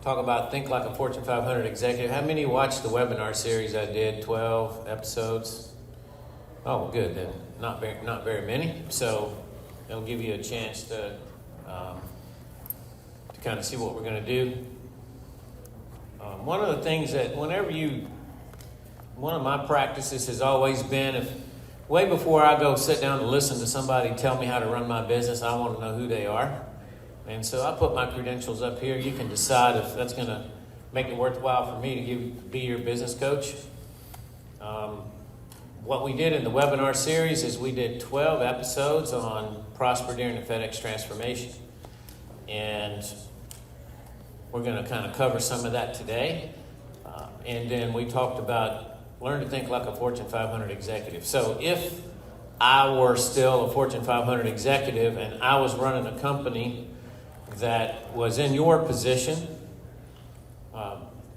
talk about Think Like a Fortune 500 Executive. How many watched the webinar series I did, 12 episodes? Oh, good, then not very many. So it'll give you a chance to kind of see what we're going to do. One of the things that one of my practices has always been, way before I go sit down to listen to somebody tell me how to run my business, I want to know who they are. And so I put my credentials up here. You can decide if that's going to make it worthwhile for me to be your business coach. What we did in the webinar series is we did 12 episodes on Prosper during the FedEx transformation. And we're going to kind of cover some of that today. And then we talked about learn to think like a Fortune 500 executive. So if I were still a Fortune 500 executive and I was running a company that was in your position,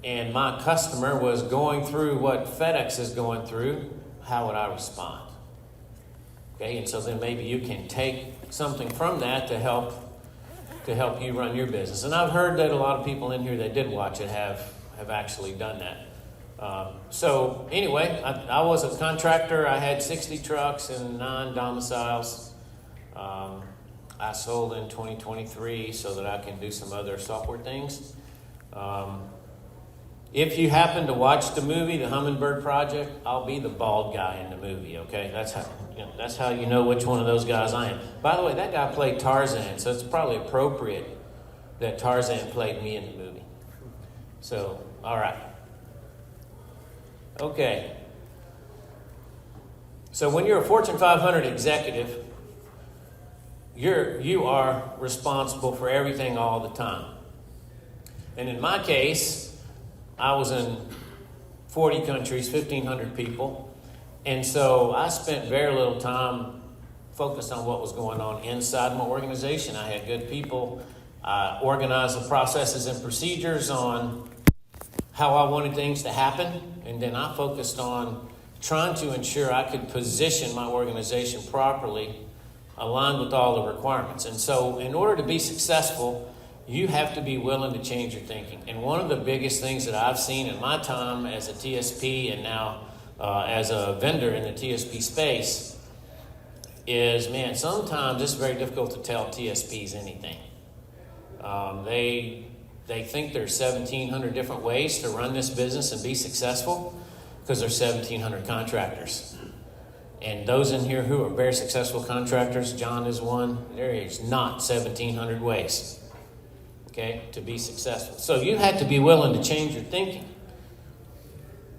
and my customer was going through what FedEx is going through, how would I respond? Okay, and so then maybe you can take something from that to help you run your business. And I've heard that a lot of people in here that did watch it have actually done that. So anyway, I was a contractor. I had 60 trucks and 9 domiciles. I sold in 2023 so that I can do some other software things. If you happen to watch the movie, The Hummingbird Project, I'll be the bald guy in the movie, okay? That's how you know which one of those guys I am. By the way, that guy played Tarzan, so it's probably appropriate that Tarzan played me in the movie. So, all right. Okay. So when you're a Fortune 500 executive, you are responsible for everything all the time. And in my case, I was in 40 countries, 1,500 people. And so I spent very little time focused on what was going on inside my organization. I had good people. I organized the processes and procedures on how I wanted things to happen. And then I focused on trying to ensure I could position my organization properly, aligned with all the requirements. And so in order to be successful, you have to be willing to change your thinking. And one of the biggest things that I've seen in my time as a TSP and now as a vendor in the TSP space is, man, sometimes it's very difficult to tell TSPs anything. They think there's 1,700 different ways to run this business and be successful because there's 1,700 contractors. And those in here who are very successful contractors, John is one, there is not 1,700 ways. Okay, to be successful. So you have to be willing to change your thinking.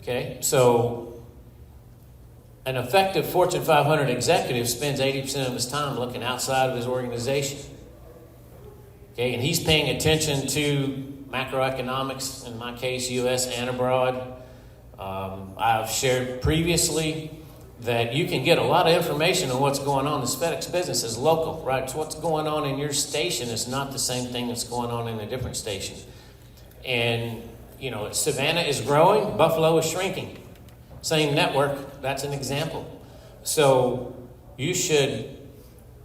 Okay, so an effective Fortune 500 executive spends 80% of his time looking outside of his organization. Okay, and he's paying attention to macroeconomics, in my case, U.S. and abroad. I've shared previously that you can get a lot of information on what's going on. This FedEx business is local, right? It's what's going on in your station is not the same thing that's going on in a different station. And, Savannah is growing, Buffalo is shrinking. Same network, that's an example. So you should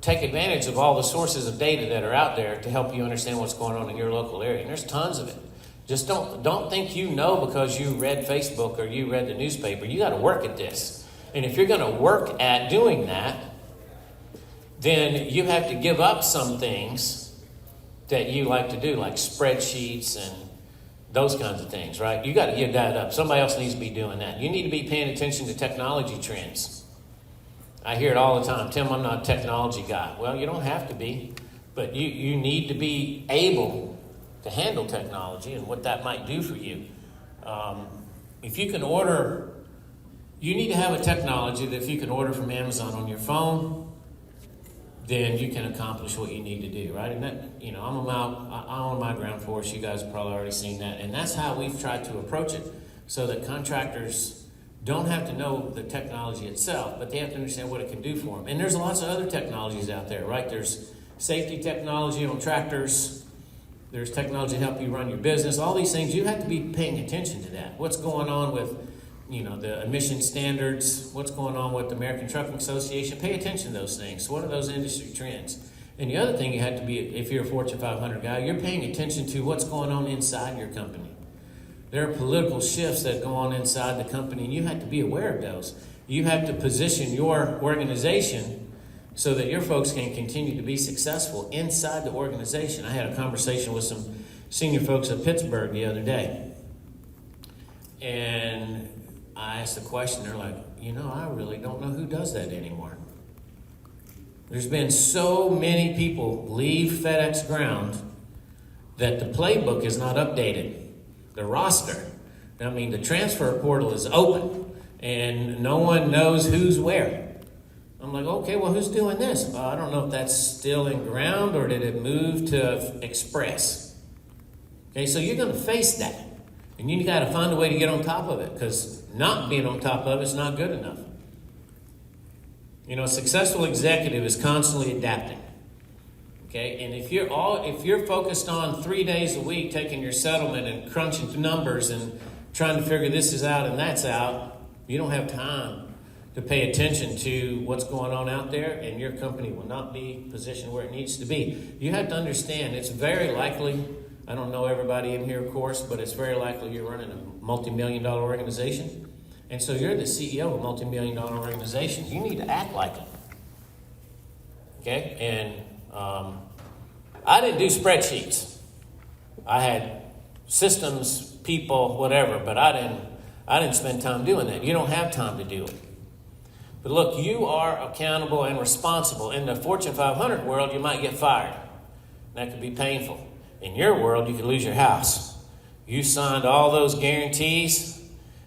take advantage of all the sources of data that are out there to help you understand what's going on in your local area. And there's tons of it. Just don't think you know because you read Facebook or you read the newspaper. You got to work at this. And if you're going to work at doing that, then you have to give up some things that you like to do, like spreadsheets and those kinds of things, right? You got to give that up. Somebody else needs to be doing that. You need to be paying attention to technology trends. I hear it all the time. Tim, I'm not a technology guy. Well, you don't have to be, but you need to be able to handle technology and what that might do for you. If you can order... You need to have a technology that if you can order from Amazon on your phone, then you can accomplish what you need to do, right? And that, I'm on my ground force. You guys have probably already seen that. And that's how we've tried to approach it so that contractors don't have to know the technology itself, but they have to understand what it can do for them. And there's lots of other technologies out there, right? There's safety technology on tractors. There's technology to help you run your business. All these things, you have to be paying attention to that. What's going on with the emission standards, what's going on with the American Trucking Association. Pay attention to those things. What are those industry trends? And the other thing you have to be, if you're a Fortune 500 guy, you're paying attention to what's going on inside your company. There are political shifts that go on inside the company, and you have to be aware of those. You have to position your organization so that your folks can continue to be successful inside the organization. I had a conversation with some senior folks at Pittsburgh the other day, and I asked the question. They're like, I really don't know who does that anymore. There's been so many people leave FedEx ground that the playbook is not updated. The roster, the transfer portal is open and no one knows who's where. I'm like, okay, well, who's doing this? I don't know if that's still in ground or did it move to Express. Okay, so you're going to face that. And you got to find a way to get on top of it, because not being on top of it is not good enough. A successful executive is constantly adapting. Okay, and if you're focused on 3 days a week taking your settlement and crunching numbers and trying to figure this is out and that's out, you don't have time to pay attention to what's going on out there, and your company will not be positioned where it needs to be. You have to understand, it's very likely, I don't know everybody in here, of course, but it's very likely you're running a multi-million-dollar organization. And so you're the CEO of a multi-million-dollar organization. You need to act like it. Okay, and I didn't do spreadsheets. I had systems, people, whatever, but I didn't spend time doing that. You don't have time to do it. But look, you are accountable and responsible. In the Fortune 500 world, you might get fired. That could be painful. In your world, you could lose your house. You signed all those guarantees.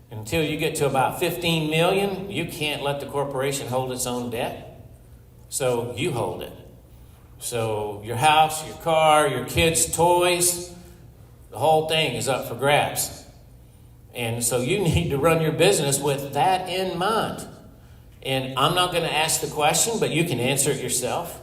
Until you get to about 15 million, you can't let the corporation hold its own debt. So you hold it. So your house, your car, your kids' toys, the whole thing is up for grabs. And so you need to run your business with that in mind. And I'm not going to ask the question, but you can answer it yourself.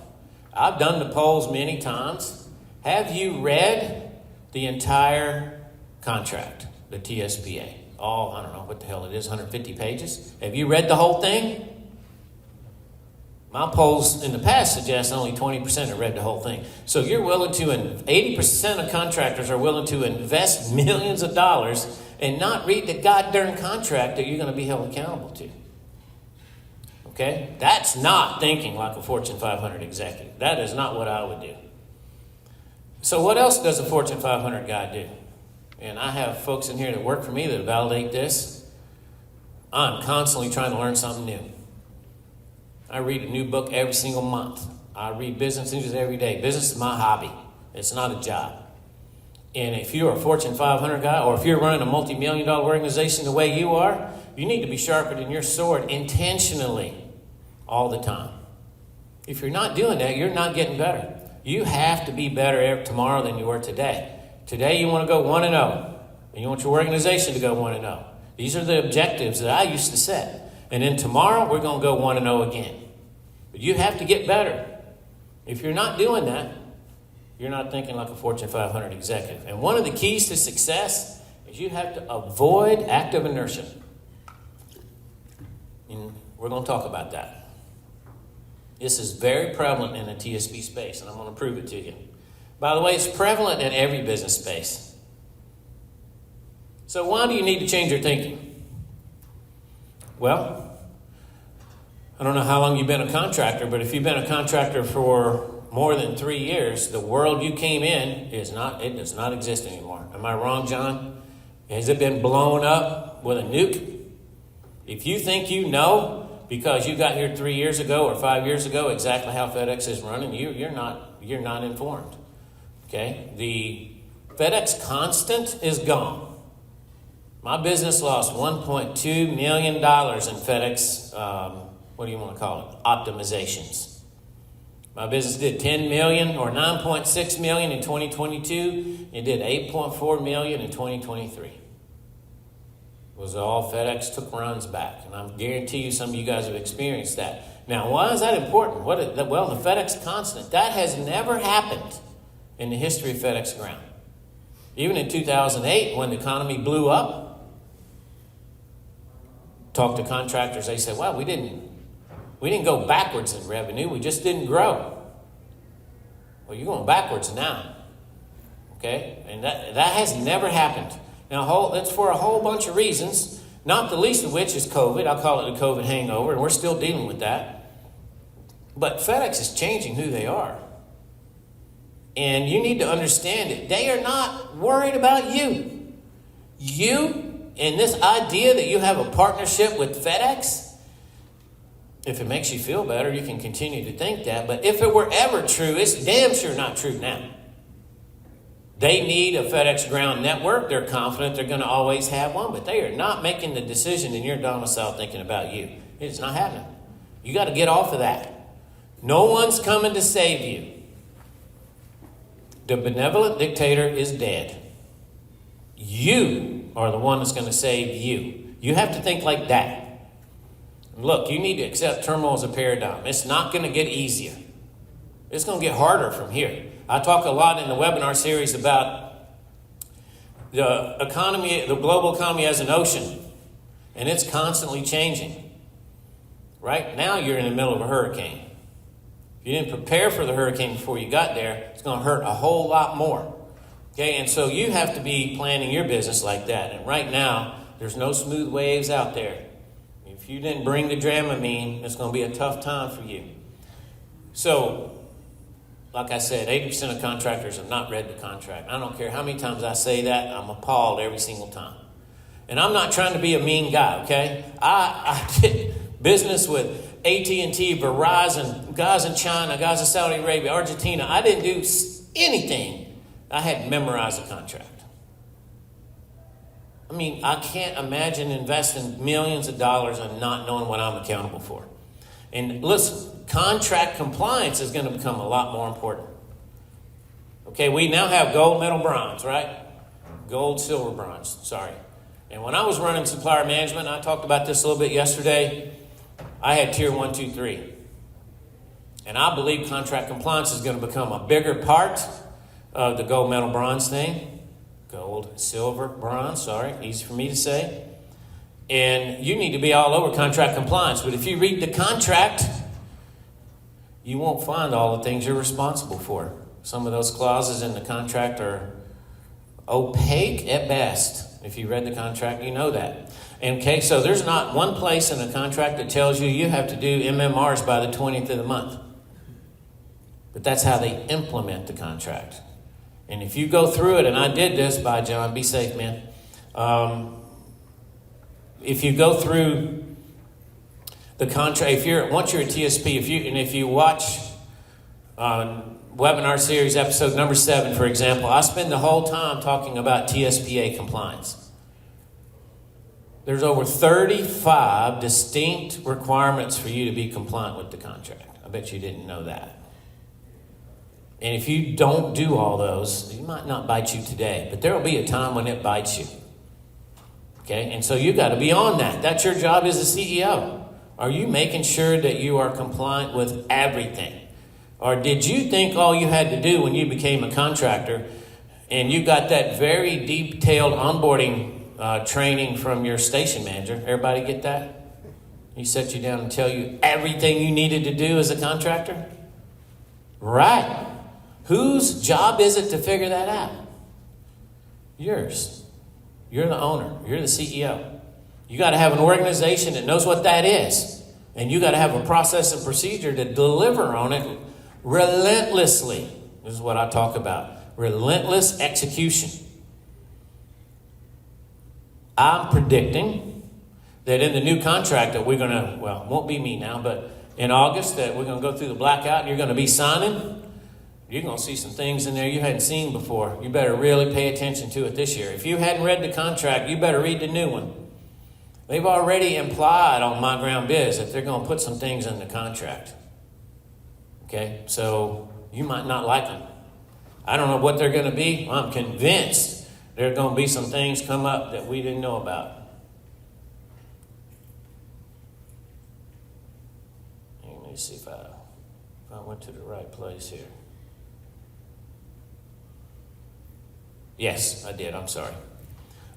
I've done the polls many times. Have you read the entire contract, the TSPA? I don't know what the hell it is, 150 pages. Have you read the whole thing? My polls in the past suggest only 20% have read the whole thing. So you're willing to, 80% of contractors are willing to invest millions of dollars and not read the goddamn contract that you're going to be held accountable to. Okay? That's not thinking like a Fortune 500 executive. That is not what I would do. So what else does a Fortune 500 guy do? And I have folks in here that work for me that validate this. I'm constantly trying to learn something new. I read a new book every single month. I read business news every day. Business is my hobby. It's not a job. And if you're a Fortune 500 guy, or if you're running a multi-million-dollar organization the way you are, you need to be sharpening your sword intentionally all the time. If you're not doing that, you're not getting better. You have to be better tomorrow than you were today. Today you want to go 1-0, and you want your organization to go 1-0. These are the objectives that I used to set. And then tomorrow we're going to go 1-0 again. But you have to get better. If you're not doing that, you're not thinking like a Fortune 500 executive. And one of the keys to success is you have to avoid active inertia. And we're going to talk about that. This is very prevalent in the TSP space, and I'm going to prove it to you. By the way, it's prevalent in every business space. So why do you need to change your thinking? Well, I don't know how long you've been a contractor, but if you've been a contractor for more than 3 years, the world you came in does not exist anymore. Am I wrong, John? Has it been blown up with a nuke? If you think you know because you got here 3 years ago or 5 years ago exactly how FedEx is running, you're not informed. Okay, the FedEx Constant is gone. My business lost $1.2 million in FedEx, what do you want to call it, optimizations. My business did $10 million or $9.6 million in 2022. It did $8.4 million in 2023. It was all FedEx took runs back. And I guarantee you some of you guys have experienced that. Now, why is that important? Well, the FedEx Constant, that has never happened in the history of FedEx Ground. Even in 2008, when the economy blew up, talked to contractors, they said, well, we didn't go backwards in revenue, we just didn't grow. Well, you're going backwards now. Okay? And that has never happened. Now, that's for a whole bunch of reasons, not the least of which is COVID. I'll call it the COVID hangover, and we're still dealing with that. But FedEx is changing who they are. And you need to understand it. They are not worried about you. You and this idea that you have a partnership with FedEx, if it makes you feel better, you can continue to think that. But if it were ever true, it's damn sure not true now. They need a FedEx ground network. They're confident they're going to always have one, but they are not making the decision in your domicile thinking about you. It's not happening. You got to get off of that. No one's coming to save you. The benevolent dictator is dead. You are the one that's going to save you. You have to think like that. Look, you need to accept turmoil as a paradigm. It's not going to get easier. It's going to get harder from here. I talk a lot in the webinar series about the economy, the global economy as an ocean, and it's constantly changing. Right now, you're in the middle of a hurricane. If you didn't prepare for the hurricane before you got there, it's going to hurt a whole lot more. Okay, and so you have to be planning your business like that. And right now, there's no smooth waves out there. If you didn't bring the Dramamine, it's going to be a tough time for you. So, like I said, 80% of contractors have not read the contract. I don't care how many times I say that, I'm appalled every single time. And I'm not trying to be a mean guy, okay? I did business with AT&T, Verizon, guys in China, guys in Saudi Arabia, Argentina. I didn't do anything. I had memorized the contract. I mean, I can't imagine investing millions of dollars and not knowing what I'm accountable for. And listen, contract compliance is going to become a lot more important. Okay, we now have gold, metal, bronze, right? Gold, silver, bronze, sorry. And when I was running supplier management, I talked about this a little bit yesterday, I had tier 1, 2, 3. And I believe contract compliance is going to become a bigger part of the gold, metal, bronze thing. Gold, silver, bronze, sorry, easy for me to say. And you need to be all over contract compliance. But if you read the contract, you won't find all the things you're responsible for. Some of those clauses in the contract are opaque at best. If you read the contract, you know that. Okay, so there's not one place in the contract that tells you you have to do MMRs by the 20th of the month. But that's how they implement the contract. And if you go through it, and I did this, by John, be safe, man. If you go through the contract, once you're a TSP, if you watch webinar series episode number 7, for example, I spend the whole time talking about TSPA compliance. There's over 35 distinct requirements for you to be compliant with the contract. I bet you didn't know that. And if you don't do all those, it might not bite you today, but there will be a time when it bites you. Okay, and so you got to be on that. That's your job as a CEO. Are you making sure that you are compliant with everything? Or did you think all you had to do when you became a contractor and you got that very detailed onboarding training from your station manager? Everybody get that? He set you down and tell you everything you needed to do as a contractor? Right. Whose job is it to figure that out? Yours. You're the owner. You're the CEO. You got to have an organization that knows what that is. And you got to have a process and procedure to deliver on it relentlessly. This is what I talk about. Relentless execution. I'm predicting that in the new contract that we're going to, well, it won't be me now, but in August that we're going to go through the blackout and you're going to be signing. You're going to see some things in there you hadn't seen before. You better really pay attention to it this year. If you hadn't read the contract, you better read the new one. They've already implied on My Ground Biz that they're going to put some things in the contract. Okay? So you might not like them. I don't know what they're going to be. I'm convinced there are going to be some things come up that we didn't know about. Let me see if I went to the right place here. Yes, I did. I'm sorry.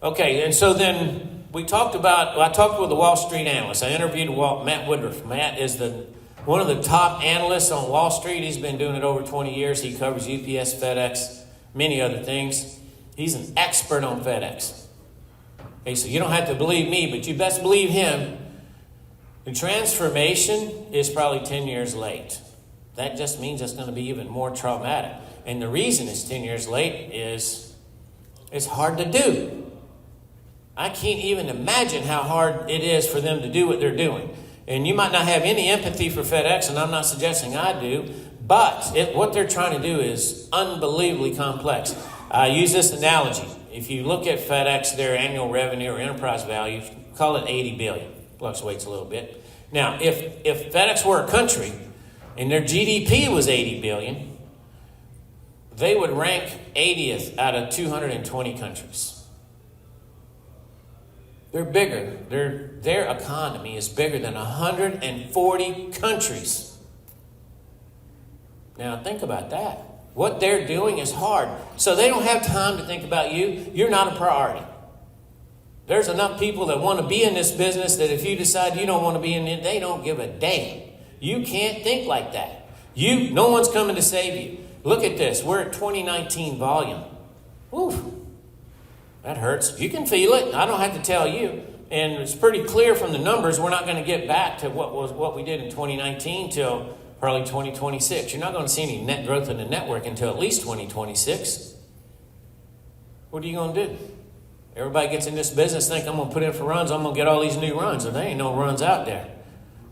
Okay, and so then I talked with the Wall Street analyst. I interviewed Matt Woodruff. Matt is the one of the top analysts on Wall Street. He's been doing it over 20 years. He covers UPS, FedEx, many other things. He's an expert on FedEx. Okay, so you don't have to believe me, but you best believe him. The transformation is probably 10 years late. That just means it's going to be even more traumatic. And the reason it's 10 years late is it's hard to do. I can't even imagine how hard it is for them to do what they're doing. And you might not have any empathy for FedEx, and I'm not suggesting I do, but what they're trying to do is unbelievably complex. I use this analogy. If you look at FedEx, their annual revenue or enterprise value, call it $80 billion. Fluctuates a little bit. Now, if FedEx were a country and their GDP was $80 billion, they would rank 80th out of 220 countries. They're bigger. Their economy is bigger than 140 countries. Now, think about that. What they're doing is hard. So they don't have time to think about you. You're not a priority. There's enough people that want to be in this business that if you decide you don't want to be in it, they don't give a damn. You can't think like that. No one's coming to save you. Look at this. We're at 2019 volume. Woo. That hurts. You can feel it. I don't have to tell you. And it's pretty clear from the numbers we're not going to get back to what we did in 2019 till probably 2026. You're not going to see any net growth in the network until at least 2026. What are you going to do? Everybody gets in this business, think I'm going to put in for runs, I'm going to get all these new runs. And there ain't no runs out there.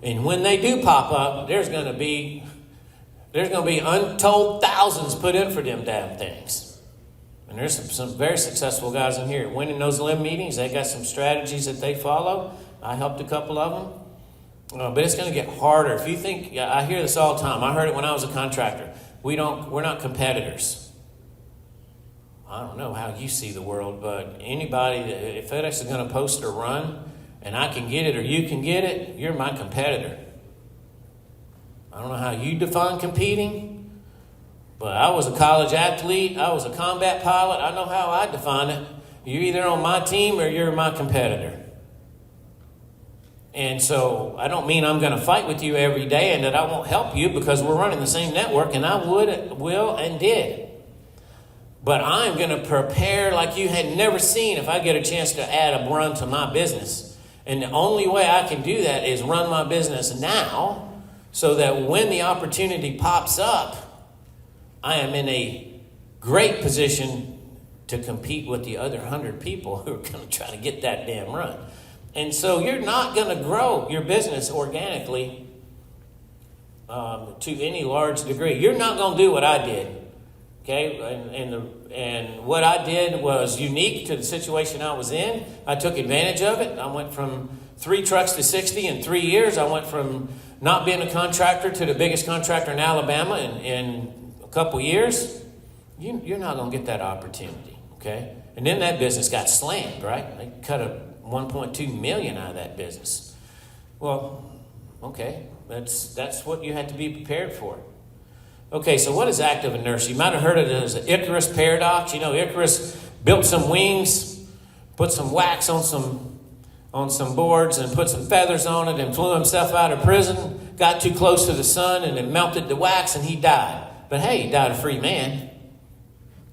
And when they do pop up, there's going to be untold thousands put in for them damn things. And there's some very successful guys in here winning those limb meetings. They got some strategies that they follow. I helped a couple of them. But it's going to get harder. If you think, I hear this all the time. I heard it when I was a contractor. We're not competitors. I don't know how you see the world, but anybody, if FedEx is going to post a run and I can get it or you can get it, you're my competitor. I don't know how you define competing, but I was a college athlete. I was a combat pilot. I know how I define it. You're either on my team or you're my competitor. And so I don't mean I'm going to fight with you every day and that I won't help you because we're running the same network, and I will, and did. But I'm going to prepare like you had never seen if I get a chance to add a run to my business. And the only way I can do that is run my business now so that when the opportunity pops up, I am in a great position to compete with the other 100 people who are going to try to get that damn run. And so you're not going to grow your business organically to any large degree. You're not going to do what I did. Okay, and what I did was unique to the situation I was in. I took advantage of it. I went from 3 trucks to 60 in 3 years. I went from not being a contractor to the biggest contractor in Alabama in a couple years. You're not going to get that opportunity, okay? And then that business got slammed, right? They cut a $1.2 million out of that business. Well, okay, that's what you had to be prepared for. Okay, so what is active inertia? You might have heard of it as the Icarus paradox. You know, Icarus built some wings, put some wax on some boards and put some feathers on it and flew himself out of prison, got too close to the sun and it melted the wax and he died. But hey, he died a free man.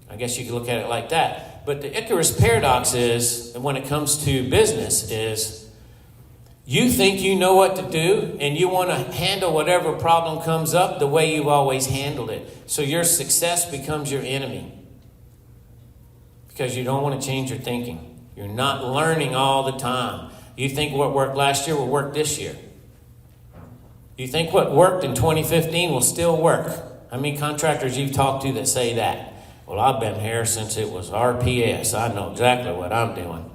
I guess you could look at it like that. But the Icarus paradox is, when it comes to business, is you think you know what to do and you want to handle whatever problem comes up the way you've always handled it. So your success becomes your enemy because you don't want to change your thinking. You're not learning all the time. You think what worked last year will work this year. You think what worked in 2015 will still work. How many contractors you've talked to that say that? Well, I've been here since it was RPS. I know exactly what I'm doing.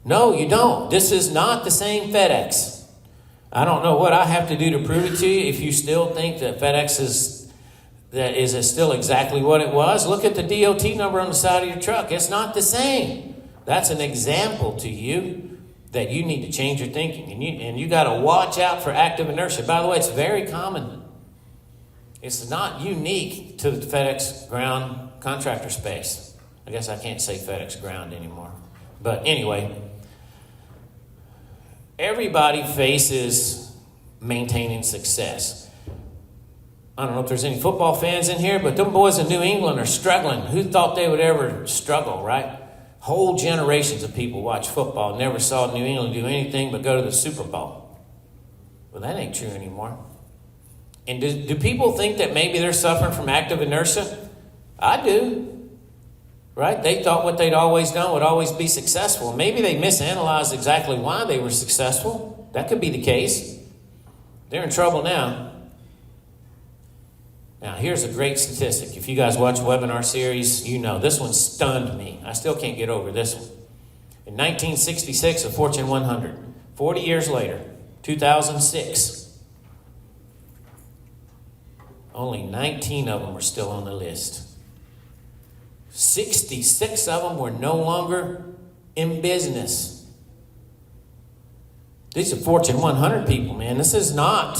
No, you don't. This is not the same FedEx. I don't know what I have to do to prove it to you. If you still think that FedEx is still exactly what it was, look at the DOT number on the side of your truck. It's not the same. That's an example to you that you need to change your thinking. And you got to watch out for active inertia. By the way, it's very common. It's not unique to the FedEx ground contractor space. I guess I can't say FedEx ground anymore. But anyway, everybody faces maintaining success. I don't know if there's any football fans in here, but them boys in New England are struggling. Who thought they would ever struggle, right? Whole generations of people watch football, never saw New England do anything but go to the Super Bowl. Well, that ain't true anymore. And do people think that maybe they're suffering from active inertia? I do. Right? They thought what they'd always done would always be successful. Maybe they misanalyzed exactly why they were successful. That could be the case. They're in trouble now. Now, here's a great statistic. If you guys watch webinar series, you know this one stunned me. I still can't get over this one. In 1966, a Fortune 100. 40 years later, 2006, only 19 of them were still on the list. 66 of them were no longer in business. These are Fortune 100 people, man. This is not,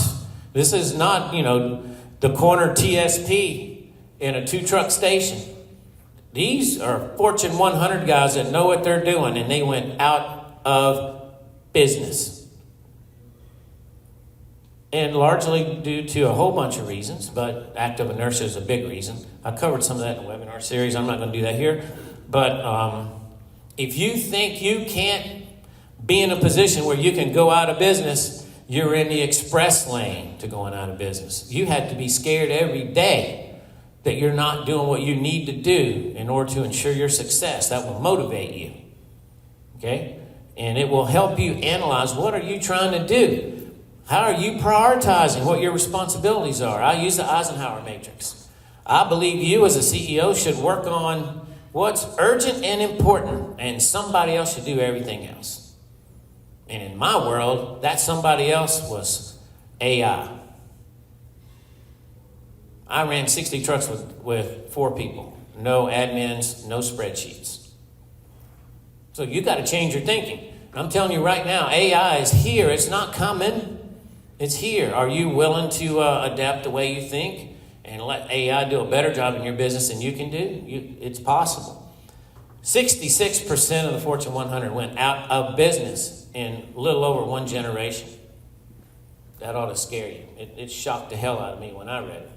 the corner TSP in a 2-truck station. These are Fortune 100 guys that know what they're doing, and they went out of business. And largely due to a whole bunch of reasons, but active inertia is a big reason. I covered some of that in the webinar series. I'm not going to do that here. But if you think you can't be in a position where you can go out of business, you're in the express lane to going out of business. You have to be scared every day that you're not doing what you need to do in order to ensure your success. That will motivate you. Okay? And it will help you analyze, what are you trying to do? How are you prioritizing what your responsibilities are? I use the Eisenhower matrix. I believe you as a CEO should work on what's urgent and important, and somebody else should do everything else. And in my world, that somebody else was AI. I ran 60 trucks with 4 people. No admins, no spreadsheets. So you got to change your thinking. I'm telling you right now, AI is here. It's not coming. It's here. Are you willing to adapt the way you think and let AI do a better job in your business than you can do? It's possible. 66% of the Fortune 100 went out of business in a little over 1 generation. That ought to scare you. It shocked the hell out of me when I read it.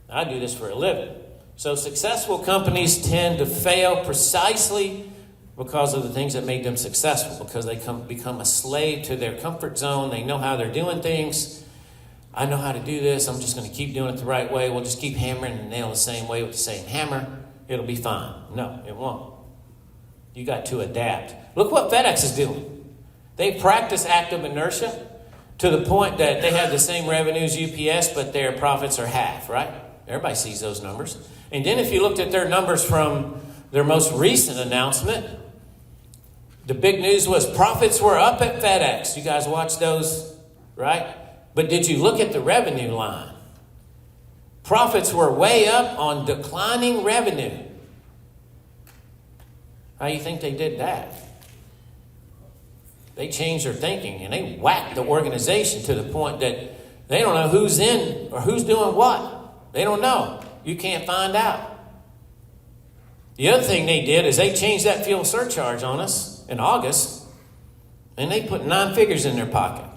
I do this for a living. So successful companies tend to fail precisely because of the things that made them successful, because they become a slave to their comfort zone. They know how they're doing things. I know how to do this. I'm just going to keep doing it the right way. We'll just keep hammering the nail the same way with the same hammer. It'll be fine. No, it won't. You got to adapt. Look what FedEx is doing. They practice active inertia to the point that they have the same revenue as UPS, but their profits are half, right? Everybody sees those numbers. And then if you looked at their numbers from their most recent announcement, the big news was profits were up at FedEx. You guys watch those, right? But did you look at the revenue line? Profits were way up on declining revenue. How do you think they did that? They changed their thinking and they whacked the organization to the point that they don't know who's in or who's doing what. They don't know. You can't find out. The other thing they did is they changed that fuel surcharge on us in August, and they put 9 figures in their pocket.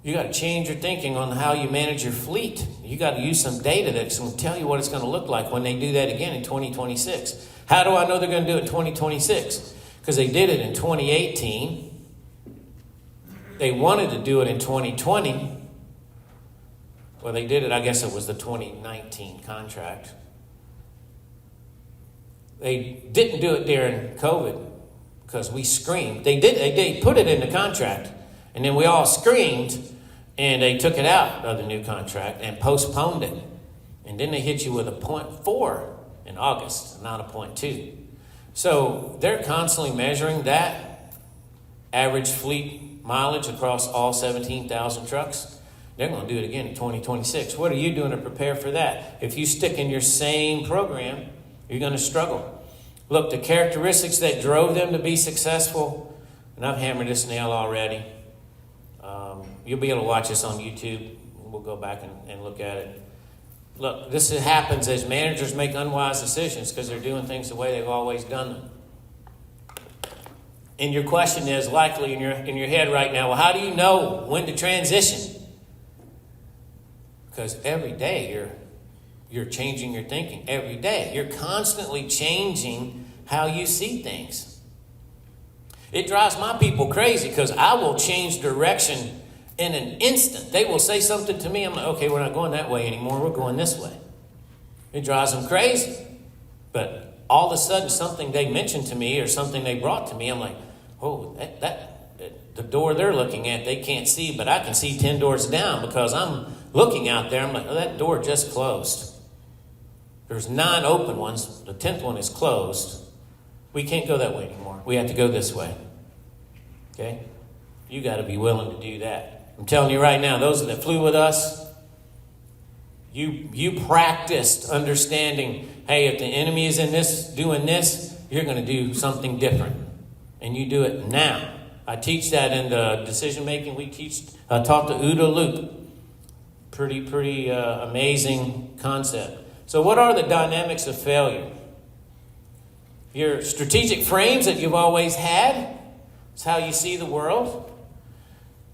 You got to change your thinking on how you manage your fleet. You got to use some data that's going to tell you what it's going to look like when they do that again in 2026. How do I know they're going to do it in 2026? Because they did it in 2018. They wanted to do it in 2020. Well, they did it, I guess it was the 2019 contract. They didn't do it during COVID because we screamed. They put it in the contract, and then we all screamed, and they took it out of the new contract and postponed it. And then they hit you with a 0.4 in August, not a 0.2. So they're constantly measuring that average fleet mileage across all 17,000 trucks. They're going to do it again in 2026. What are you doing to prepare for that? If you stick in your same program, you're going to struggle. Look, the characteristics that drove them to be successful, and I've hammered this nail already. You'll be able to watch this on YouTube. We'll go back and look at it. Look, this happens as managers make unwise decisions because they're doing things the way they've always done them. And your question is likely in your head right now, well, how do you know when to transition? Because every day you're changing your thinking. Every day. You're constantly changing how you see things. It drives my people crazy because I will change direction in an instant. They will say something to me. I'm like, okay, we're not going that way anymore. We're going this way. It drives them crazy. But all of a sudden, something they mentioned to me or something they brought to me, I'm like, oh, the door they're looking at, they can't see, but I can see 10 doors down because I'm looking out there. I'm like, oh, that door just closed. There's 9 open ones. The 10th one is closed. We can't go that way anymore. We have to go this way. Okay? You got to be willing to do that. I'm telling you right now, those that flew with us, you practiced understanding, hey, if the enemy is in this, doing this, you're going to do something different. And you do it now. I teach that in the decision making. I taught the OODA loop. Pretty amazing concept. So what are the dynamics of failure? Your strategic frames that you've always had, it's how you see the world,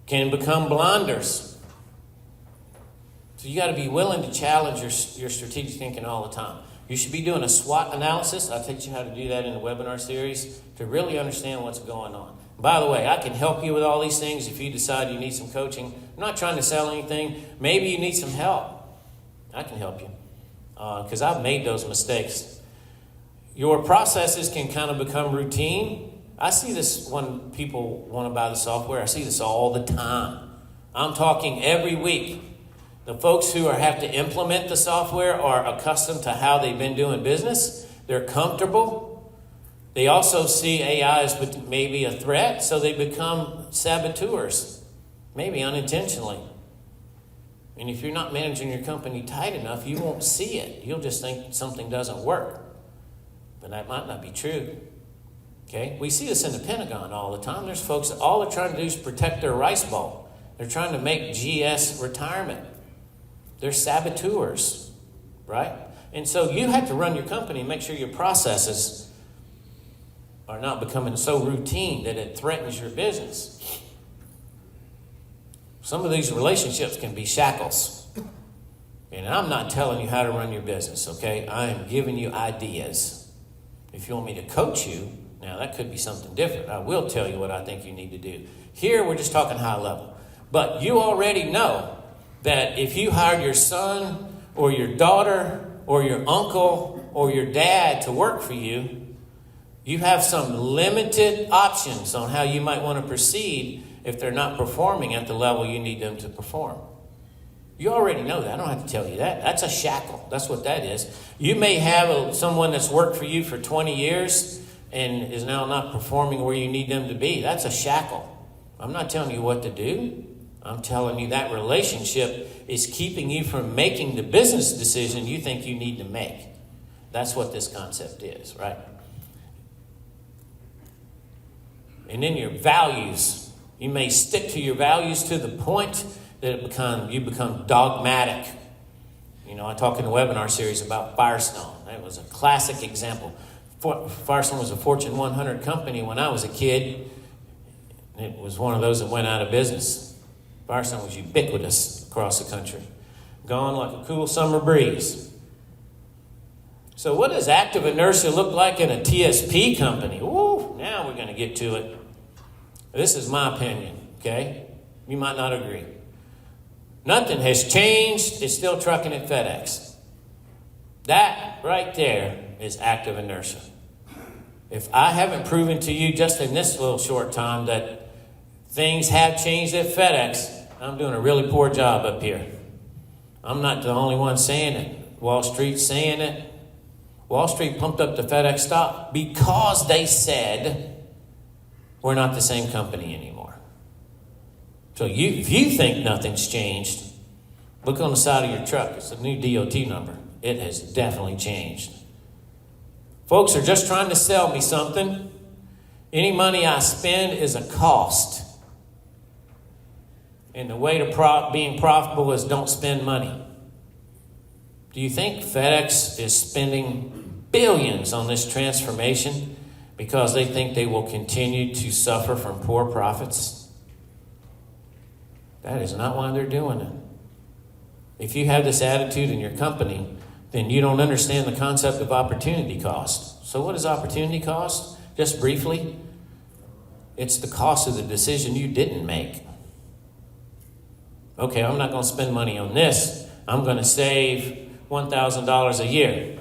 can become blinders. So you got to be willing to challenge your strategic thinking all the time. You should be doing a SWOT analysis. I'll teach you how to do that in the webinar series to really understand what's going on. By the way, I can help you with all these things if you decide you need some coaching. I'm not trying to sell anything. Maybe you need some help. I can help you because I've made those mistakes. Your processes can kind of become routine. I see this when people want to buy the software. I see this all the time. I'm talking every week. The folks who have to implement the software are accustomed to how they've been doing business. They're comfortable. They also see AI as maybe a threat, so they become saboteurs, maybe unintentionally. And if you're not managing your company tight enough, you won't see it. You'll just think something doesn't work. But that might not be true. Okay? We see this in the Pentagon all the time. There's folks that all they're trying to do is protect their rice bowl. They're trying to make GS retirement. They're saboteurs, right? And so you have to run your company and make sure your processes are not becoming so routine that it threatens your business. Some of these relationships can be shackles. And I'm not telling you how to run your business, okay? I am giving you ideas. If you want me to coach you, now that could be something different. I will tell you what I think you need to do. Here, we're just talking high level. But you already know that if you hired your son or your daughter or your uncle or your dad to work for you, you have some limited options on how you might want to proceed if they're not performing at the level you need them to perform. You already know that. I don't have to tell you that. That's a shackle. That's what that is. You may have someone that's worked for you for 20 years and is now not performing where you need them to be. That's a shackle. I'm not telling you what to do. I'm telling you that relationship is keeping you from making the business decision you think you need to make. That's what this concept is, right? And then your values. You may stick to your values to the point that you become dogmatic. You know, I talk in the webinar series about Firestone. That was a classic example. Firestone was a Fortune 100 company when I was a kid. It was one of those that went out of business. Firestone was ubiquitous across the country. Gone like a cool summer breeze. So what does active inertia look like in a TSP company? Woo, now we're going to get to it. This is my opinion, okay? You might not agree. Nothing has changed. It's still trucking at FedEx. That right there is active inertia. If I haven't proven to you just in this little short time that things have changed at FedEx, I'm doing a really poor job up here. I'm not the only one saying it. Wall Street's saying it. Wall Street pumped up the FedEx stock because they said we're not the same company anymore. So if you think nothing's changed, look on the side of your truck. It's a new DOT number. It has definitely changed. Folks are just trying to sell me something. Any money I spend is a cost. And the way to being profitable is don't spend money. Do you think FedEx is spending billions on this transformation because they think they will continue to suffer from poor profits? That is not why they're doing it. If you have this attitude in your company, then you don't understand the concept of opportunity cost. So what is opportunity cost? Just briefly, it's the cost of the decision you didn't make. Okay, I'm not going to spend money on this. I'm going to save $1,000 a year.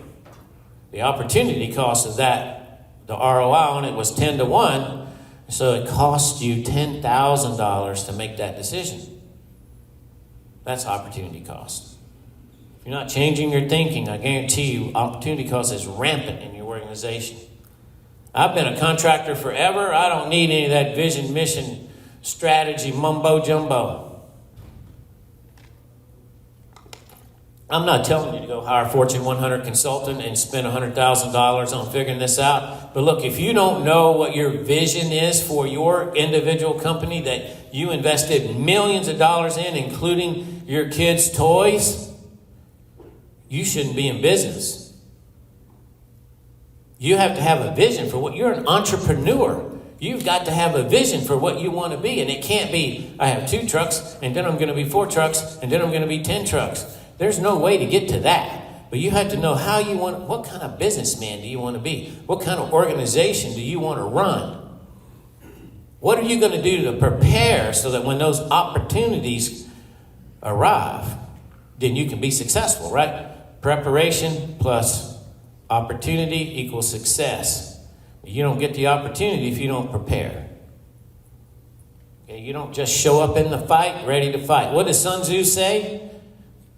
The opportunity cost of that, the ROI on it was 10 to 1, so it cost you $10,000 to make that decision. That's opportunity cost. If you're not changing your thinking, I guarantee you opportunity cost is rampant in your organization. I've been a contractor forever. I don't need any of that vision, mission, strategy, mumbo jumbo. I'm not telling you to go hire a Fortune 100 consultant and spend $100,000 on figuring this out. But look, if you don't know what your vision is for your individual company that you invested millions of dollars in, including your kids' toys, you shouldn't be in business. You have to have a vision for what you're an entrepreneur. You've got to have a vision for what you want to be. And it can't be, I have 2 trucks, and then I'm going to be 4 trucks, and then I'm going to be 10 trucks. There's no way to get to that. But you have to know how you want, what kind of businessman do you want to be? What kind of organization do you want to run? What are you going to do to prepare so that when those opportunities arrive, then you can be successful, right? Preparation plus opportunity equals success. You don't get the opportunity if you don't prepare. Okay, you don't just show up in the fight ready to fight. What does Sun Tzu say?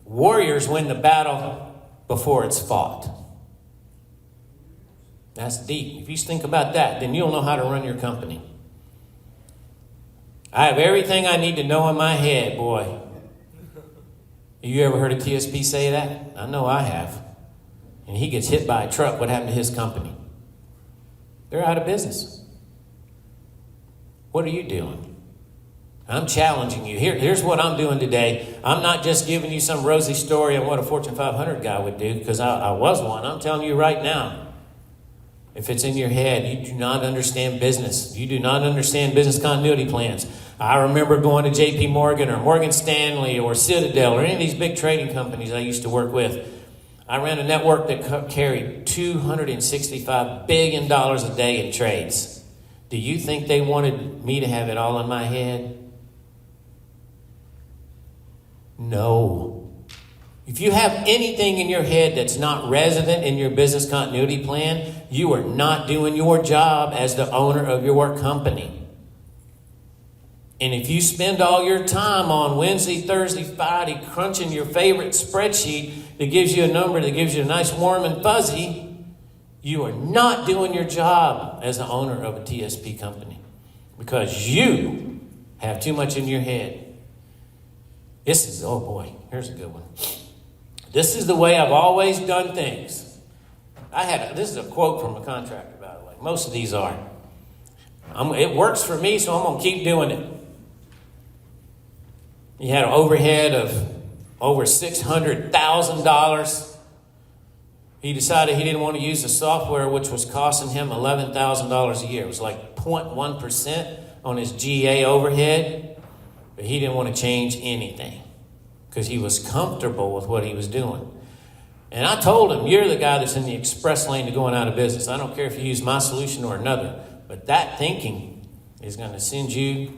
Warriors win the battle before it's fought. That's deep. If you think about that, then you'll know how to run your company. I have everything I need to know in my head, boy. You ever heard a TSP say that? I know I have. And he gets hit by a truck. What happened to his company? They're out of business. What are you doing? I'm challenging you. Here's what I'm doing today. I'm not just giving you some rosy story on what a Fortune 500 guy would do, because I was one. I'm telling you right now, if it's in your head, you do not understand business. You do not understand business continuity plans. I remember going to JP Morgan or Morgan Stanley or Citadel or any of these big trading companies I used to work with. I ran a network that carried $265 billion a day in trades. Do you think they wanted me to have it all in my head? No. If you have anything in your head that's not resident in your business continuity plan, you are not doing your job as the owner of your company. And if you spend all your time on Wednesday, Thursday, Friday crunching your favorite spreadsheet that gives you a number that gives you a nice warm and fuzzy, you are not doing your job as the owner of a TSP company, because you have too much in your head. Oh boy, here's a good one. This is the way I've always done things. This is a quote from a contractor, by the way. Most of these are. It works for me, so I'm going to keep doing it. He had an overhead of over $600,000. He decided he didn't want to use the software, which was costing him $11,000 a year. It was like 0.1% on his GA overhead. But he didn't want to change anything because he was comfortable with what he was doing. And I told him, you're the guy that's in the express lane to going out of business. I don't care if you use my solution or another. But that thinking is going to send you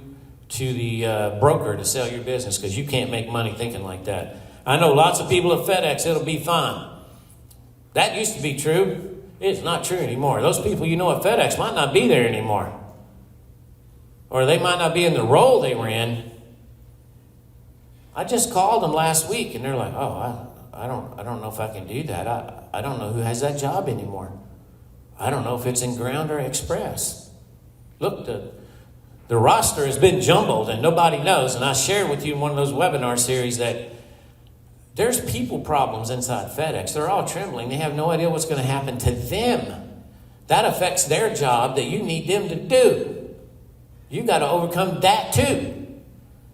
to the broker to sell your business, because you can't make money thinking like that. I know lots of people at FedEx, it'll be fine. That used to be true. It's not true anymore. Those people you know at FedEx might not be there anymore. Or they might not be in the role they were in. I just called them last week, and they're like, oh, I don't know if I can do that. I don't know who has that job anymore. I don't know if it's in ground or express. Look, the roster has been jumbled, and nobody knows. And I shared with you in one of those webinar series that there's people problems inside FedEx. They're all trembling. They have no idea what's going to happen to them. That affects their job that you need them to do. You got to overcome that too.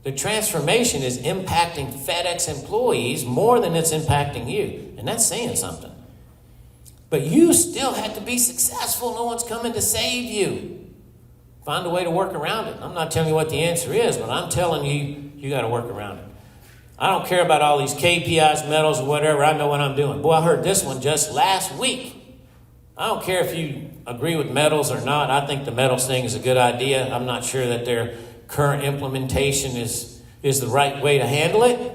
The transformation is impacting FedEx employees more than it's impacting you. And that's saying something. But you still have to be successful. No one's coming to save you. Find a way to work around it. I'm not telling you what the answer is, but I'm telling you, you got to work around it. I don't care about all these KPIs, medals, or whatever. I know what I'm doing. Boy, I heard this one just last week. I don't care if you agree with medals or not. I think the medals thing is a good idea. I'm not sure that their current implementation is the right way to handle it.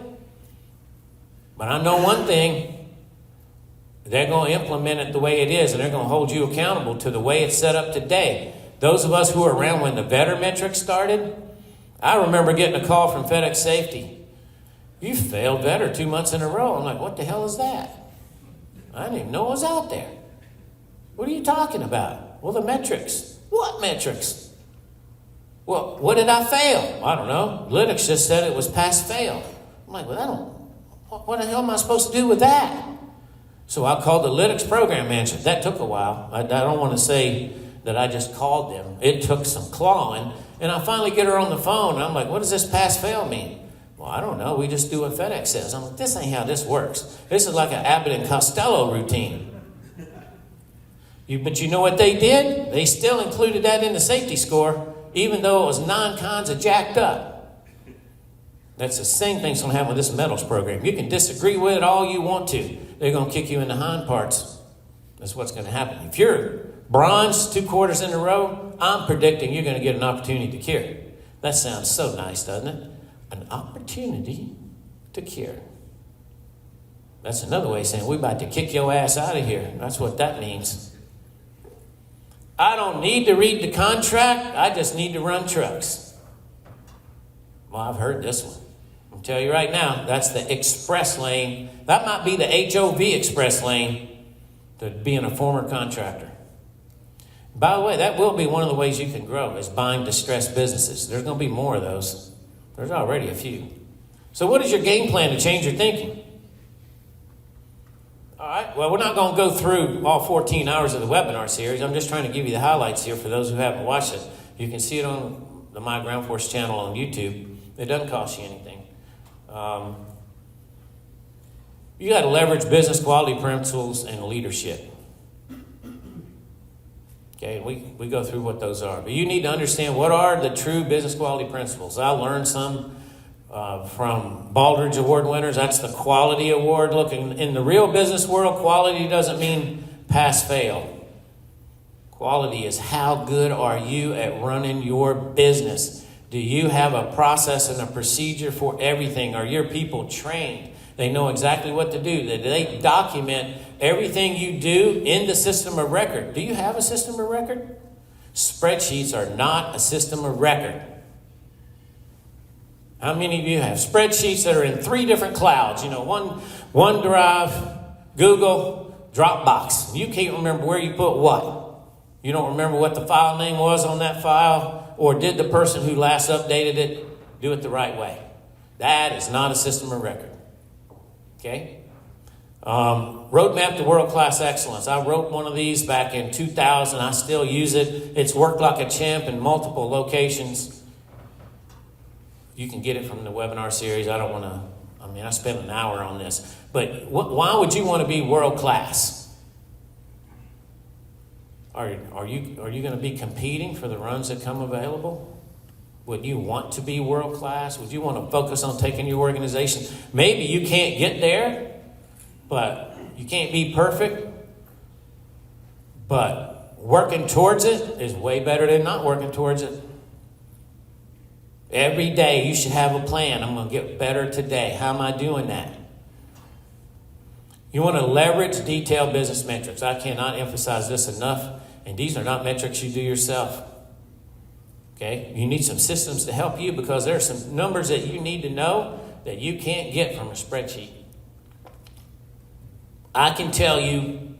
But I know one thing. They're going to implement it the way it is, and they're going to hold you accountable to the way it's set up today. Those of us who were around when the Vetter metric started, I remember getting a call from FedEx Safety. You failed Vetter 2 months in a row. I'm like, what the hell is that? I didn't even know it was out there. What are you talking about? Well, the metrics. What metrics? Well, what did I fail? I don't know. Linux just said it was pass-fail. I'm like, well, what the hell am I supposed to do with that? So I called the Linux program manager. That took a while. I don't want to say that I just called them. It took some clawing. And I finally get her on the phone. And I'm like, what does this pass-fail mean? Well, I don't know. We just do what FedEx says. I'm like, this ain't how this works. This is like an Abbott and Costello routine. But you know what they did? They still included that in the safety score, even though it was non-cons of jacked up. That's the same thing's going to happen with this medals program. You can disagree with it all you want to. They're going to kick you in the hind parts. That's what's going to happen. If you're bronze 2 quarters in a row, I'm predicting you're going to get an opportunity to cure. That sounds so nice, doesn't it? An opportunity to cure. That's another way of saying we're about to kick your ass out of here. That's what that means. I don't need to read the contract. I just need to run trucks. Well, I've heard this one. I'll tell you right now, that's the express lane. That might be the HOV express lane to being a former contractor. By the way, that will be one of the ways you can grow is buying distressed businesses. There's going to be more of those. There's already a few. So what is your game plan to change your thinking? All right, well, we're not going to go through all 14 hours of the webinar series. I'm just trying to give you the highlights here for those who haven't watched it. You can see it on the My Ground Force channel on YouTube. It doesn't cost you anything. You got to leverage business quality principles and leadership. Okay, we go through what those are. But you need to understand what are the true business quality principles. I learned some from Baldrige Award winners. That's the quality award. Look, in the real business world, quality doesn't mean pass-fail. Quality is how good are you at running your business? Do you have a process and a procedure for everything? Are your people trained? They know exactly what to do. They document everything you do in the system of record. Do you have a system of record? Spreadsheets are not a system of record. How many of you have spreadsheets that are in 3 different clouds? You know, OneDrive, Google, Dropbox. You can't remember where you put what. You don't remember what the file name was on that file, or did the person who last updated it do it the right way? That is not a system of record. Okay? Roadmap to world-class excellence. I wrote one of these back in 2000. I still use it. It's worked like a champ in multiple locations. You can get it from the webinar series. I spent an hour on this. But why would you want to be world-class? Are you going to be competing for the runs that come available? Would you want to be world-class? Would you want to focus on taking your organization? Maybe you can't get there, but you can't be perfect. But working towards it is way better than not working towards it. Every day you should have a plan. I'm going to get better today. How am I doing that? You want to leverage detailed business metrics. I cannot emphasize this enough. And these are not metrics you do yourself. Okay? You need some systems to help you because there are some numbers that you need to know that you can't get from a spreadsheet. I can tell you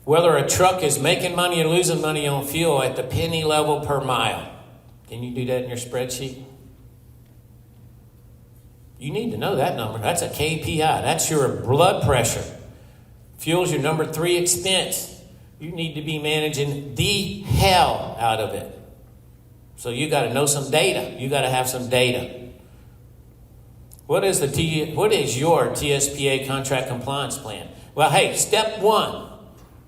whether a truck is making money or losing money on fuel at the penny level per mile. Can you do that in your spreadsheet? You need to know that number. That's a KPI. That's your blood pressure. Fuel's your number 3 expense. You need to be managing the hell out of it. So you got to know some data. You got to have some data. What is your TSPA contract compliance plan? Well, hey, step 1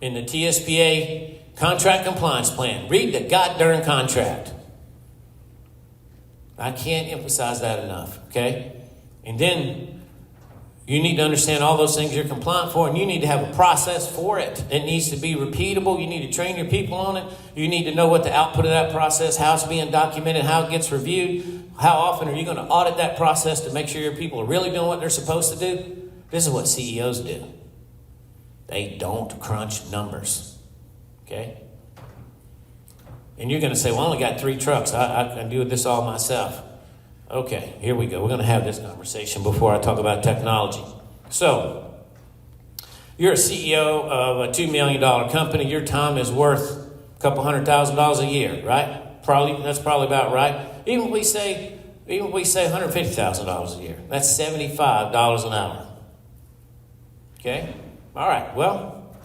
in the TSPA contract compliance plan. Read the goddamn contract. I can't emphasize that enough, okay? And then you need to understand all those things you're compliant for, and you need to have a process for it. It needs to be repeatable. You need to train your people on it. You need to know what the output of that process, how it's being documented, how it gets reviewed. How often are you going to audit that process to make sure your people are really doing what they're supposed to do? This is what CEOs do. They don't crunch numbers. Okay? And you're going to say, well, I only got 3 trucks. I can do this all myself. Okay, here we go. We're going to have this conversation before I talk about technology. So, you're a CEO of a $2 million company. Your time is worth a couple $100,000 a year, right? That's probably about right. Even if we say $150,000 a year, that's $75 an hour. Okay? All right, well,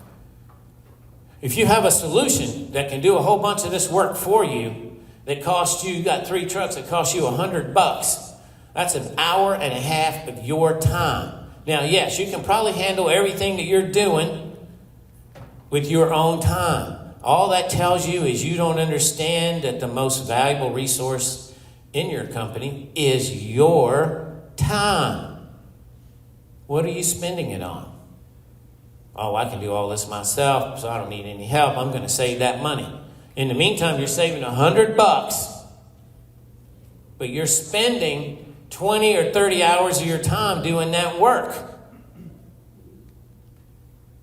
if you have a solution that can do a whole bunch of this work for you, that costs you got 3 trucks that cost you $100, that's an hour and a half of your time. Now, yes, you can probably handle everything that you're doing with your own time. All that tells you is you don't understand that the most valuable resource in your company is your time. What are you spending it on? Oh, I can do all this myself, so I don't need any help. I'm going to save that money. In the meantime, you're saving $100, but you're spending 20 or 30 hours of your time doing that work.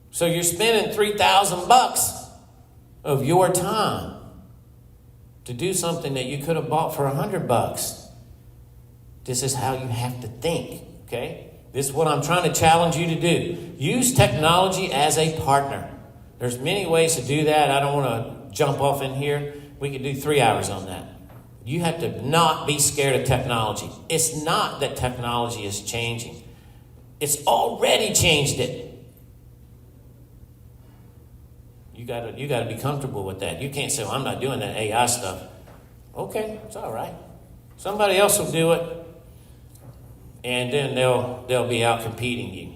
So you're spending $3,000 of your time to do something that you could have bought for $100. This is how you have to think, okay? This is what I'm trying to challenge you to do. Use technology as a partner. There's many ways to do that. I don't want to jump off in here. We could do 3 hours on that. You have to not be scared of technology. It's not that technology is changing. It's already changed it. You gotta be comfortable with that. You can't say, well, I'm not doing that AI stuff. Okay, it's all right. Somebody else will do it. And then they'll be out competing you.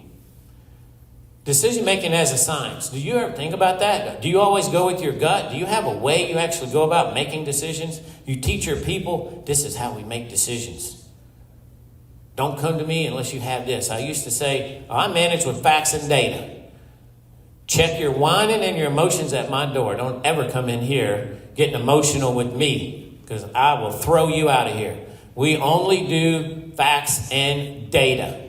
Decision making as a science. Do you ever think about that? Do you always go with your gut? Do you have a way you actually go about making decisions? You teach your people, this is how we make decisions. Don't come to me unless you have this. I used to say, I manage with facts and data. Check your whining and your emotions at my door. Don't ever come in here getting emotional with me, because I will throw you out of here. We only do facts and data.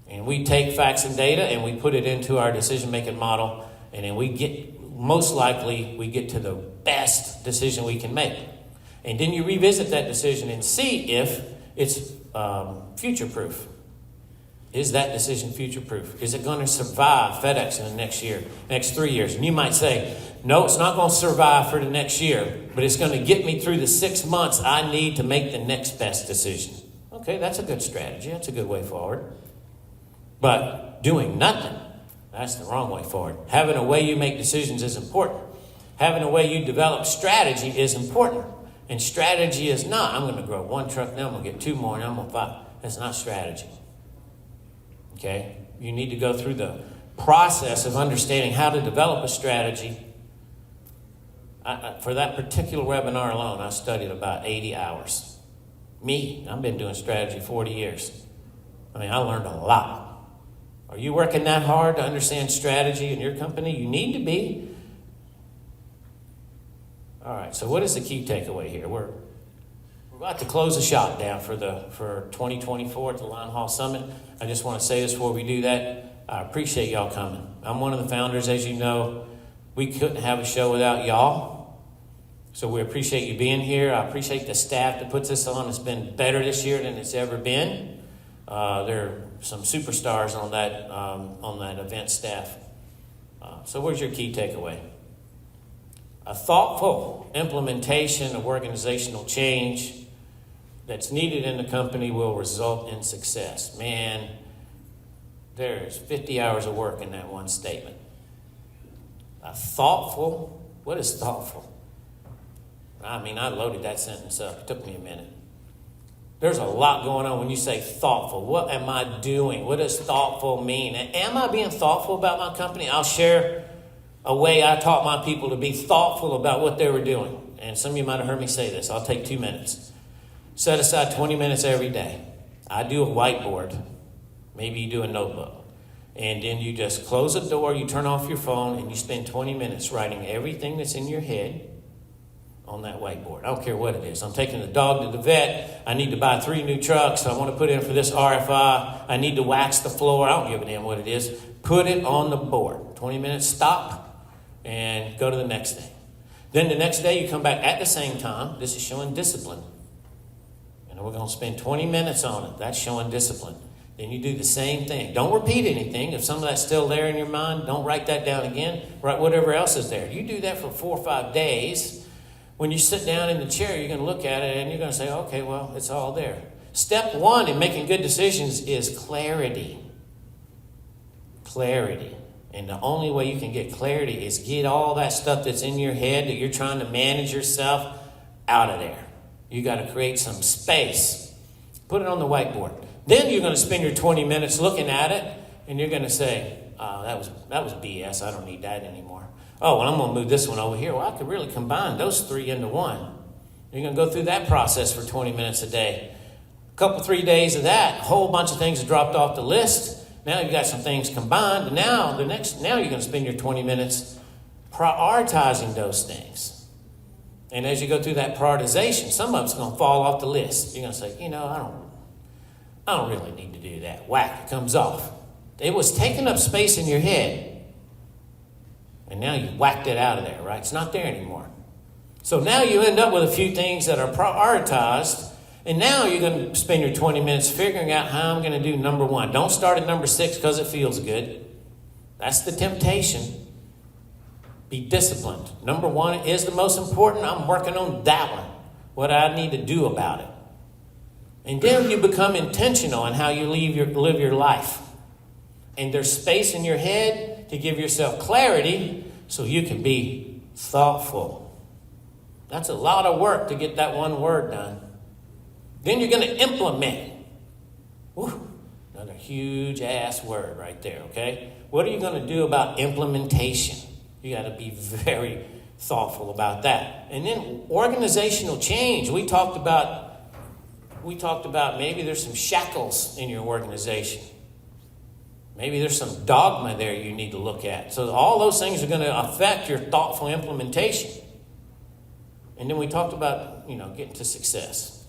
And we take facts and data and we put it into our decision-making model. And then we get to the best decision we can make. And then you revisit that decision and see if it's future-proof. Is that decision future-proof? Is it going to survive FedEx in the next 3 years? And you might say, no, it's not going to survive for the next year, but it's going to get me through the 6 months I need to make the next best decision. Okay, that's a good strategy. That's a good way forward. But doing nothing, that's the wrong way forward. Having a way you make decisions is important. Having a way you develop strategy is important. And strategy is not, I'm going to grow 1 truck, now I'm going to get 2 more, and I'm going to 5. That's not strategy. Okay? You need to go through the process of understanding how to develop a strategy. For that particular webinar alone, I studied about 80 hours. I've been doing strategy 40 years. I learned a lot. Are you working that hard to understand strategy in your company? You need to be. All right, so what is the key takeaway here? We're about to close the shop down for 2024 at the LineHaul Summit. I just want to say this before we do that. I appreciate y'all coming. I'm one of the founders, as you know. We couldn't have a show without y'all. So we appreciate you being here. I appreciate the staff that puts this on. It's been better this year than it's ever been. There are some superstars on that event staff. So where's your key takeaway? A thoughtful implementation of organizational change that's needed in the company will result in success. Man, there's 50 hours of work in that one statement. What is thoughtful? I loaded that sentence up. It took me a minute. There's a lot going on when you say thoughtful. What am I doing? What does thoughtful mean? Am I being thoughtful about my company? I'll share a way I taught my people to be thoughtful about what they were doing. And some of you might have heard me say this. I'll take 2 minutes. Set aside 20 minutes every day. I do a whiteboard. Maybe you do a notebook. And then you just close the door, you turn off your phone, and you spend 20 minutes writing everything that's in your head on that whiteboard. I don't care what it is. I'm taking the dog to the vet. I need to buy 3 new trucks. I want to put in for this RFI. I need to wax the floor. I don't give a damn what it is. Put it on the board. 20 minutes, stop, and go to the next day. Then the next day you come back at the same time. This is showing discipline. And we're going to spend 20 minutes on it. That's showing discipline. Then you do the same thing. Don't repeat anything. If some of that's still there in your mind, don't write that down again. Write whatever else is there. You do that for 4 or 5 days. When you sit down in the chair, you're going to look at it and you're going to say, okay, well, it's all there. Step 1 in making good decisions is clarity. Clarity. And the only way you can get clarity is get all that stuff that's in your head that you're trying to manage yourself out of there. You got to create some space. Put it on the whiteboard. Then you're going to spend your 20 minutes looking at it, and you're going to say, that was BS. I don't need that anymore. Oh, well, I'm going to move this one over here. Well, I could really combine those 3 into one. You're going to go through that process for 20 minutes a day. A couple, 3 days of that, a whole bunch of things have dropped off the list. Now you've got some things combined. And now you're going to spend your 20 minutes prioritizing those things. And as you go through that prioritization, some of it's going to fall off the list. You're going to say, I don't really need to do that. Whack, it comes off. It was taking up space in your head. And now you whacked it out of there, right? It's not there anymore. So now you end up with a few things that are prioritized. And now you're going to spend your 20 minutes figuring out how I'm going to do number 1. Don't start at number 6 because it feels good. That's the temptation. Be disciplined. Number 1 is the most important. I'm working on that one. What I need to do about it. And then you become intentional in how you live your life. And there's space in your head to give yourself clarity so you can be thoughtful. That's a lot of work to get that one word done. Then you're going to implement. Whew, another huge ass word right there, okay? What are you going to do about implementation? You got to be very thoughtful about that. And then organizational change. We talked about maybe there's some shackles in your organization. Maybe there's some dogma there you need to look at. So all those things are going to affect your thoughtful implementation. And then we talked about, getting to success.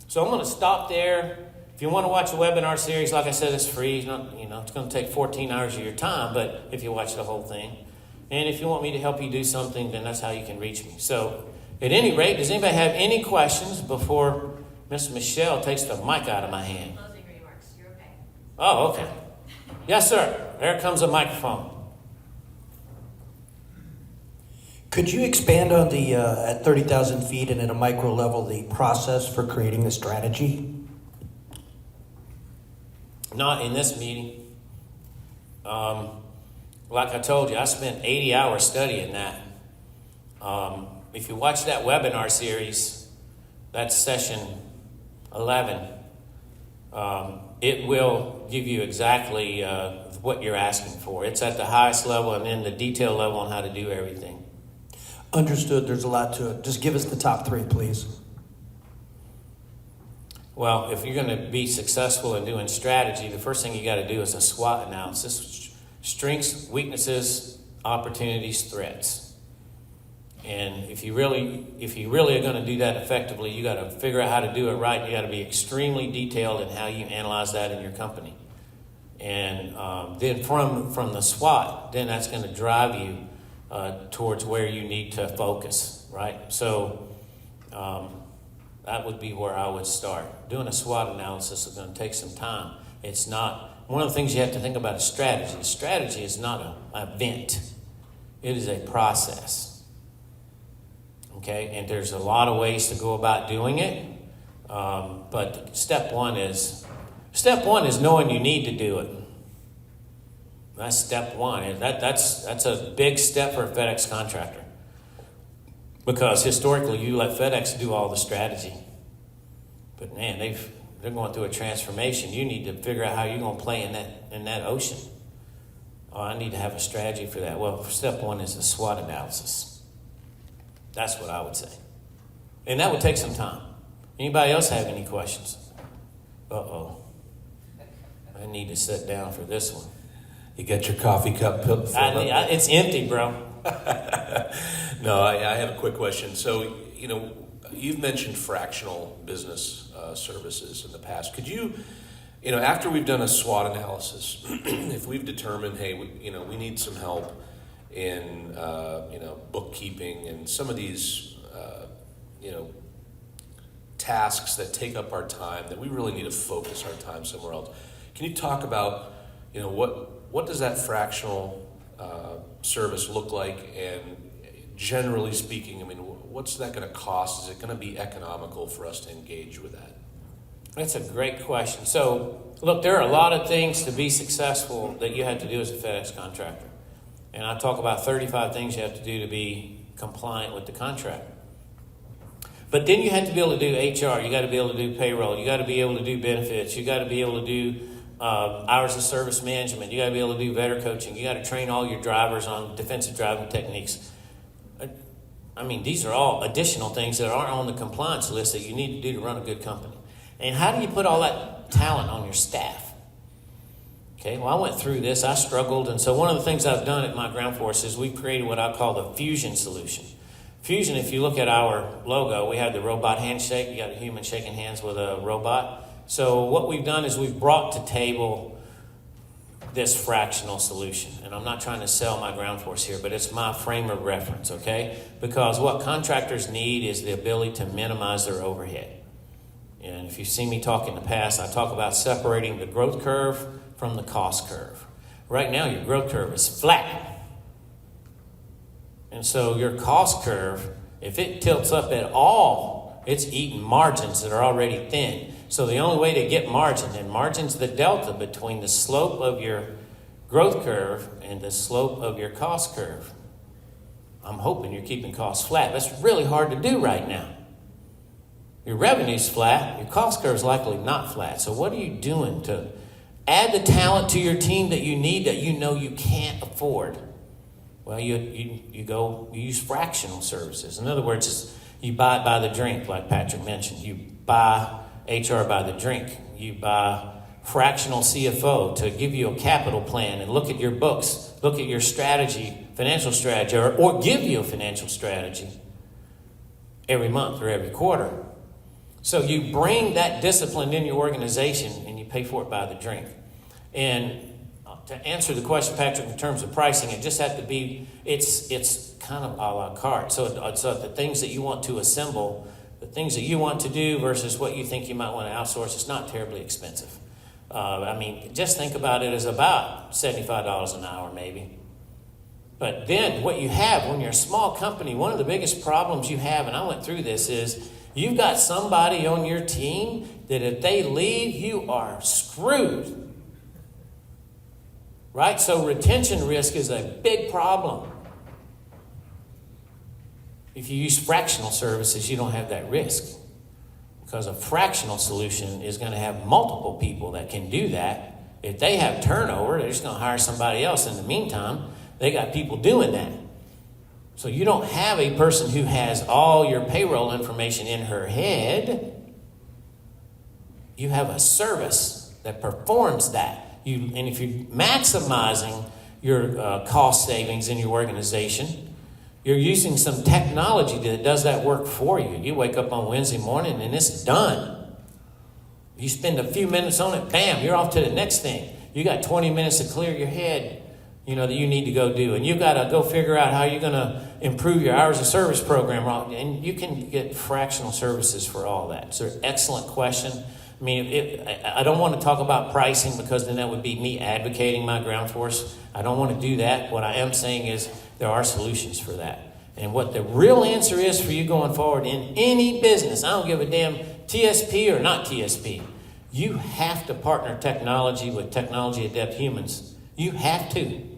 So I'm going to stop there. If you want to watch the webinar series, like I said, it's free. It's not, it's going to take 14 hours of your time, but if you watch the whole thing. And if you want me to help you do something, then that's how you can reach me. So at any rate, does anybody have any questions before Miss Michelle takes the mic out of my hand? Closing remarks. You're okay. Oh, okay. Yes, sir. There comes a microphone. Could you expand on the, at 30,000 feet and at a micro level, the process for creating the strategy? Not in this meeting. Like I told you, I spent 80 hours studying that. If you watch that webinar series, that's session 11, it will give you exactly what you're asking for. It's at the highest level and then the detail level on how to do everything. Understood. There's a lot to it. Just give us the top 3, please. Well, if you're going to be successful in doing strategy, the first thing you got to do is a SWOT analysis. Strengths, weaknesses, opportunities, threats. And if you really are going to do that effectively, you got to figure out how to do it right. You got to be extremely detailed in how you analyze that in your company. And then from the SWOT, then that's going to drive you towards where you need to focus, right? So that would be where I would start. Doing a SWOT analysis is going to take some time. It's not, one of the things you have to think about is strategy. Strategy is not an event. It is a process. Okay, and there's a lot of ways to go about doing it. But step one is knowing you need to do it. That's step one. That's a big step for a FedEx contractor. Because historically, you let FedEx do all the strategy. But man, they're going through a transformation. You need to figure out how you're going to play in that ocean. Oh, I need to have a strategy for that. Well, step one is the SWOT analysis. That's what I would say. And that would take some time. Anybody else have any questions? Uh-oh. I need to sit down for this one. You got your coffee cup filled up? It's empty, bro. No, I have a quick question. So, you've mentioned fractional business services in the past. Could you, after we've done a SWOT analysis, if we've determined, hey, we need some help in, bookkeeping and some of these, tasks that take up our time, that we really need to focus our time somewhere else. Can you talk about, what does that fractional service look like, and generally speaking, what's that going to cost? Is it going to be economical for us to engage with that? That's a great question. So, look, there are a lot of things to be successful that you have to do as a FedEx contractor. And I talk about 35 things you have to do to be compliant with the contract. But then you have to be able to do HR. You got to be able to do payroll. You got to be able to do benefits. You got to be able to do hours of service management. You got to be able to do vetter coaching. You got to train all your drivers on defensive driving techniques. These are all additional things that aren't on the compliance list that you need to do to run a good company. And how do you put all that talent on your staff? Okay, well, I went through this. I struggled. And so one of the things I've done at my ground force is we've created what I call the Fusion solution. Fusion, if you look at our logo, we have the robot handshake. You got a human shaking hands with a robot. So what we've done is we've brought to table this fractional solution. And I'm not trying to sell my ground force here, but it's my frame of reference, okay? Because what contractors need is the ability to minimize their overhead. And if you've seen me talk in the past, I talk about separating the growth curve from the cost curve. Right now, your growth curve is flat. And so your cost curve, if it tilts up at all, it's eating margins that are already thin. So the only way to get margin, and margin's the delta between the slope of your growth curve and the slope of your cost curve. I'm hoping you're keeping costs flat. That's really hard to do right now. Your revenue's flat, your cost curve's likely not flat. So what are you doing to add the talent to your team that you need that you know you can't afford? Well, you use fractional services. In other words, you buy it by the drink, like Patrick mentioned. You buy HR by the drink. You buy fractional CFO to give you a capital plan and look at your books, look at your strategy, financial strategy, or give you a financial strategy every month or every quarter. So you bring that discipline in your organization and you pay for it by the drink. And to answer the question, Patrick, in terms of pricing, it just has to be, it's kind of a la carte. So the things that you want to assemble, the things that you want to do versus what you think you might want to outsource, it's not terribly expensive. Just think about it as about $75 an hour maybe. But then what you have when you're a small company, one of the biggest problems you have, and I went through this, is you've got somebody on your team that if they leave, you are screwed. Right? So retention risk is a big problem. If you use fractional services, you don't have that risk. Because a fractional solution is going to have multiple people that can do that. If they have turnover, they're just going to hire somebody else. In the meantime, they got people doing that. So you don't have a person who has all your payroll information in her head. You have a service that performs that. And if you're maximizing your cost savings in your organization, you're using some technology that does that work for you. You wake up on Wednesday morning and it's done. You spend a few minutes on it, bam, you're off to the next thing. You got 20 minutes to clear your head, that you need to go do. And you got to go figure out how you're going to improve your hours of service program. And you can get fractional services for all that. It's an excellent question. I don't want to talk about pricing because then that would be me advocating my ground force. I don't want to do that. What I am saying is there are solutions for that. And what the real answer is for you going forward in any business, I don't give a damn TSP or not TSP. You have to partner technology with technology adept humans. You have to.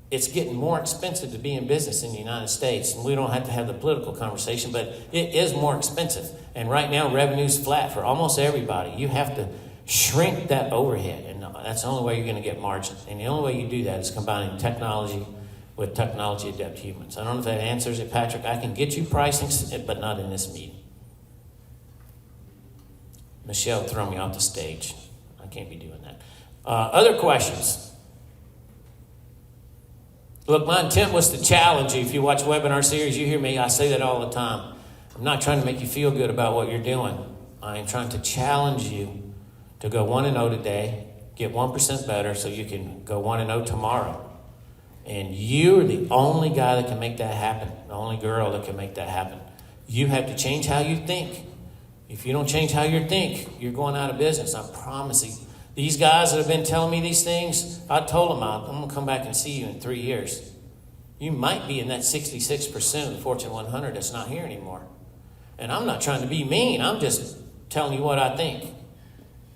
It's getting more expensive to be in business in the United States. And we don't have to have the political conversation, but it is more expensive. And right now, revenue's flat for almost everybody. You have to shrink that overhead. And that's the only way you're going to get margin. And the only way you do that is combining technology with technology adept humans. I don't know if that answers it, Patrick. I can get you pricing, but not in this meeting. Michelle throw me off the stage. I can't be doing that. Other questions? Look, my intent was to challenge you. If you watch webinar series, you hear me. I say that all the time. I'm not trying to make you feel good about what you're doing. I am trying to challenge you to go 1-0 today, get 1% better so you can go 1-0 tomorrow. And you're the only guy that can make that happen, the only girl that can make that happen. You have to change how you think. If you don't change how you think, you're going out of business. I promise you. These guys that have been telling me these things, I told them I'm going to come back and see you in 3 years. You might be in that 66% of the Fortune 100 that's not here anymore. And I'm not trying to be mean. I'm just telling you what I think.